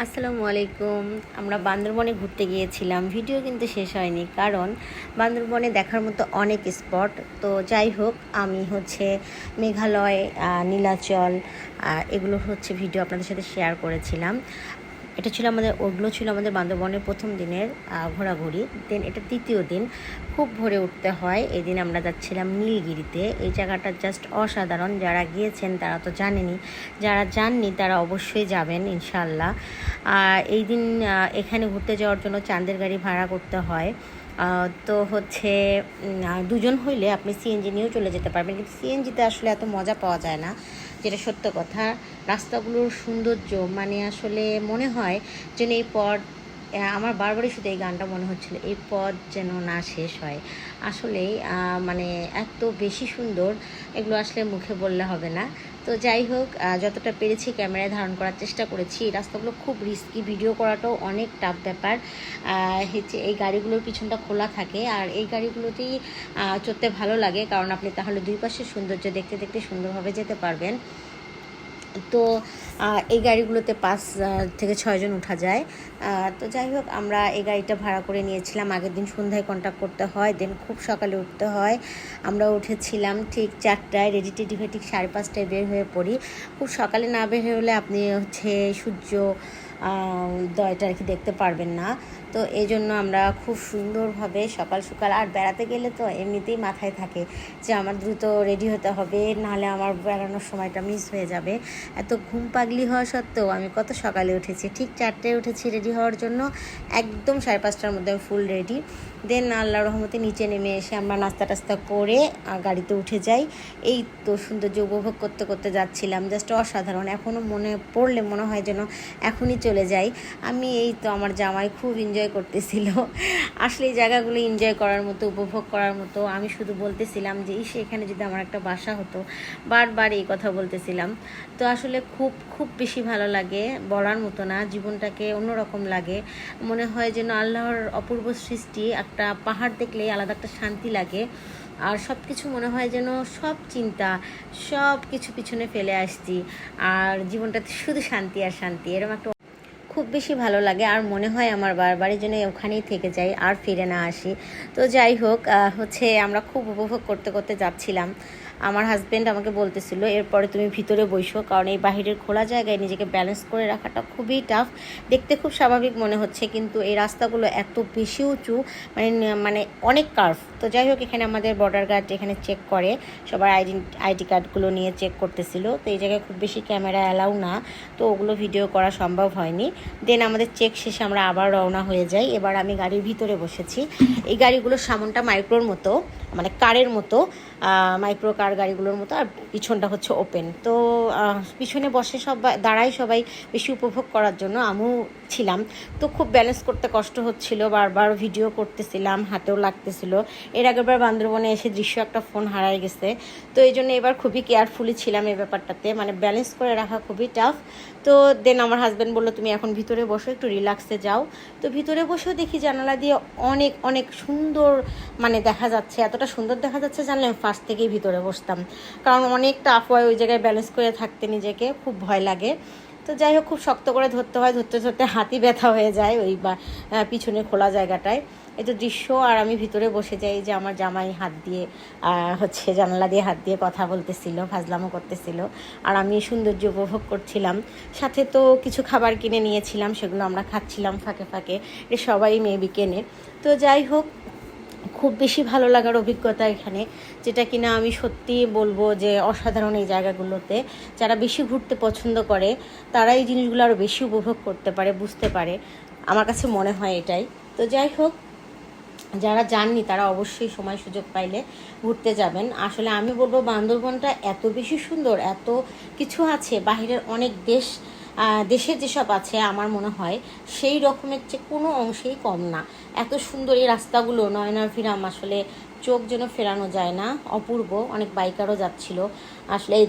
আসসালামু আলাইকুম। আমরা বান্দরবনে ঘুরতে গিয়েছিলাম। ভিডিও কিন্তু শেষ হয়নি, কারণ বান্দরবনে দেখার মতো অনেক স্পট। তো যাই হোক, আমি মেঘালয়, নীলাচল, এগুলো ভিডিও আপনাদের সাথে শেয়ার করেছিলাম। ওগুলো ছিল আমাদের বান্দরবনের প্রথম দিনের ঘোরাঘুরি। দেন এটা দ্বিতীয় দিন, খুব ভোরে উঠতে হয়। এই দিন আমরা যাচ্ছিলাম নীলগিরিতে। এই জায়গাটা জাস্ট অসাধারণ। যারা গিয়েছেন তারা তো জানেনই, যারা যাননি তারা অবশ্যই যাবেন ইনশাল্লাহ। এই দিন এখানে ঘুরতে যাওয়ার জন্য চাঁদের গাড়ি ভাড়া করতে হয়। তো দুজন হইলে আপনি সিএনজি নিয়েও চলে যেতে পারবেন, কিন্তু সিএনজিতে আসলে এত মজা পাওয়া যায় না, যেটা সত্য কথা। রাস্তাগুলোর সৌন্দর্য আসলে মনে হয় যেন এই পথ, আমার বারবারই শুধু এই গানটা মনে হচ্ছিল, এই পথ যেন না শেষ হয়। আসলেই এত বেশি সুন্দর, এগুলো আসলে মুখে বললে হবে না। তো যাই হোক, যতটা পেরেছি ক্যামেরায় ধারণ করার চেষ্টা করেছি। রাস্তাগুলো খুব রিস্কি, ভিডিও করাটাও অনেক টাফ ব্যাপার। এই গাড়িগুলোর পিছনটা খোলা থাকে, আর এই গাড়িগুলোতেই চড়তে ভালো লাগে, কারণ আপনি তাহলে দুই পাশের সৌন্দর্য দেখতে দেখতে সুন্দরভাবে যেতে পারবেন। তো এই গাড়িগুলোতে 5 থেকে 6 জন উঠা যায়। তো যাই হোক, আমরা এই গাড়িটা ভাড়া করে নিয়েছিলাম। আগের দিন সন্ধ্যায় কন্ট্যাক্ট করতে হয়, দেন খুব সকালে উঠতে হয়। আমরা উঠেছিলাম ঠিক 4টায়, রেডি টেডি হয়ে ঠিক 5:30টায় বের হয়ে পড়ি। খুব সকালে না বের হলে আপনি সূর্য দয়টা আর কি দেখতে পারবেন না। তো এই জন্য আমরা খুব সুন্দরভাবে সকাল সকাল, আর বেড়াতে গেলে তো এমনিতেই মাথায় থাকে যে আমার দ্রুত রেডি হতে হবে, নাহলে আমার বেড়ানোর সময়টা মিস হয়ে যাবে। এত ঘুম পাগলি হওয়া সত্ত্বেও আমি কত সকালে উঠেছি, ঠিক 4টায় উঠেছি রেডি হওয়ার জন্য। একদম 5:30টার মধ্যে আমি ফুল রেডি। দেন আল্লাহর রহমতে নিচে নেমে এসে আমরা নাস্তা টাস্তা করে গাড়িতে উঠে যাই। এই তো সৌন্দর্য উপভোগ করতে করতে যাচ্ছিলাম, জাস্ট অসাধারণ। এখনও মনে পড়লে মনে হয় যেন এখনই চলে যাই। এই তো আমার জামাই খুব এনজয় করতেছিল। আসলে এই জায়গাগুলো এনজয় করার মতো, উপভোগ করার মতো। আমি শুধু বলতেছিলাম যে এখানে যদি আমার একটা বাসা হতো, বারবার এই কথা বলতেছিলাম। তো আসলে খুব খুব বেশি ভালো লাগে, বলার মতো না। জীবনটাকে অন্যরকম লাগে, মনে হয় যেন আল্লাহর অপূর্ব সৃষ্টি। একটা পাহাড় দেখলেই আলাদা একটা শান্তি লাগে, আর সব কিছু মনে হয় যেন সব চিন্তা, সব কিছু পিছনে ফেলে আসছি, আর জীবনটাতে শুধু শান্তি আর শান্তি। এরকম একটা খুব বেশি ভালো লাগে, আর মনে হয় আমার বারবারই যেন ওখানেই থেকে যাই আর ফিরে না আসি। তো যাই হোক, আমরা খুব উপভোগ করতে করতে যাচ্ছিলাম। আমার হাজব্যান্ড আমাকে বলতেছিল এরপরে তুমি ভিতরে বসো, কারণ এই বাহিরের খোলা জায়গায় নিজেকে ব্যালেন্স করে রাখাটা খুবই টাফ। দেখতে খুব স্বাভাবিক মনে হচ্ছে, কিন্তু এই রাস্তাগুলো এত বেশি উঁচু, মানে অনেক কার্ভ। তো যাই হোক, এখানে আমাদের বর্ডার গার্ড এখানে চেক করে, সবার আইডি কার্ডগুলো নিয়ে চেক করতেছিল। তো এই জায়গায় খুব বেশি ক্যামেরা অ্যালাউ না, তো ওগুলো ভিডিও করা সম্ভব হয়নি। দেন আমাদের চেক শেষে আমরা আবার রওনা হয়ে যাই। এবার আমি গাড়ির ভিতরে বসেছি। এই গাড়িগুলোর সামনটা মাইক্রোর মতো, কারের মতো, মাইক্রো কার গাড়িগুলোর মতো, আর পিছনটা ওপেন। তো পিছনে বসে দাঁড়াই সবাই বেশি উপভোগ করার জন্য। আমিও ছিলাম। তো খুব ব্যালেন্স করতে কষ্ট হচ্ছিল, বারবার ভিডিও করতেছিলাম, হাতেও লাগতেছিল। এর আগেরবার বান্দরবনে এসে দৃশ্য একটা ফোন হারাই গেছে। তো এই জন্য এবার খুবই কেয়ারফুলি ছিলাম এই ব্যাপারটাতে, ব্যালেন্স করে রাখা খুবই টাফ। তো দেন আমার হাজব্যান্ড বললো তুমি এখন ভিতরে বসো, একটু রিল্যাক্সে যাও। তো ভিতরে বসেও দেখি জানালা দিয়ে অনেক অনেক সুন্দর দেখা যাচ্ছে। এতটা সুন্দর দেখা যাচ্ছে জানলে আমি ফার্স্ট থেকেই ভিতরে বসতাম, কারণ অনেক টাফ হয় ওই জায়গায় ব্যালেন্স করে থাকতে, নিজেকে খুব ভয় লাগে। তো যাই হোক, খুব শক্ত করে ধরতে হয়, ধরতে ধরতে হাতই ব্যথা হয়ে যায় ওই পিছনে খোলা জায়গাটায়। এই তো দৃশ্য, আর আমি ভিতরে বসে যাই। যে আমার জামাই হাত দিয়ে জানালা দিয়ে হাত দিয়ে কথা বলতেছিল, ফাজলামো করতেছিল, আর আমি সৌন্দর্য উপভোগ করছিলাম। সাথে তো কিছু খাবার কিনে নিয়েছিলাম, সেগুলো আমরা খাচ্ছিলাম ফাঁকে ফাঁকে। সবাই মেবি কেনে। তো যাই হোক, খুব বেশি ভালো লাগার অভিজ্ঞতা এখানে, যেটা কিনা আমি সত্যি বলবো যে অসাধারণ। এই জায়গাগুলোতে যারা বেশি ঘুরতে পছন্দ করে তারা এই জিনিসগুলো আরও বেশি উপভোগ করতে পারে, বুঝতে পারে, আমার কাছে মনে হয় এটাই। তো যাই হোক, যারা যাননি তারা অবশ্যই সময় সুযোগ পাইলে ঘুরতে যাবেন। আসলে আমি বলবো বান্দরবনটা এত বেশি সুন্দর, এত কিছু আছে, বাহিরের অনেক দেশে যেসব আছে আমার মনে হয় সেই রকমের চেয়ে কোনো অংশেই কম না। এত সুন্দর এই রাস্তাগুলো, নয়নাভিরাম, আসলে চোখ যেন ফেরানো যায় না, অপূর্ব। অনেক বাইকারও যাচ্ছিল আসলে। এই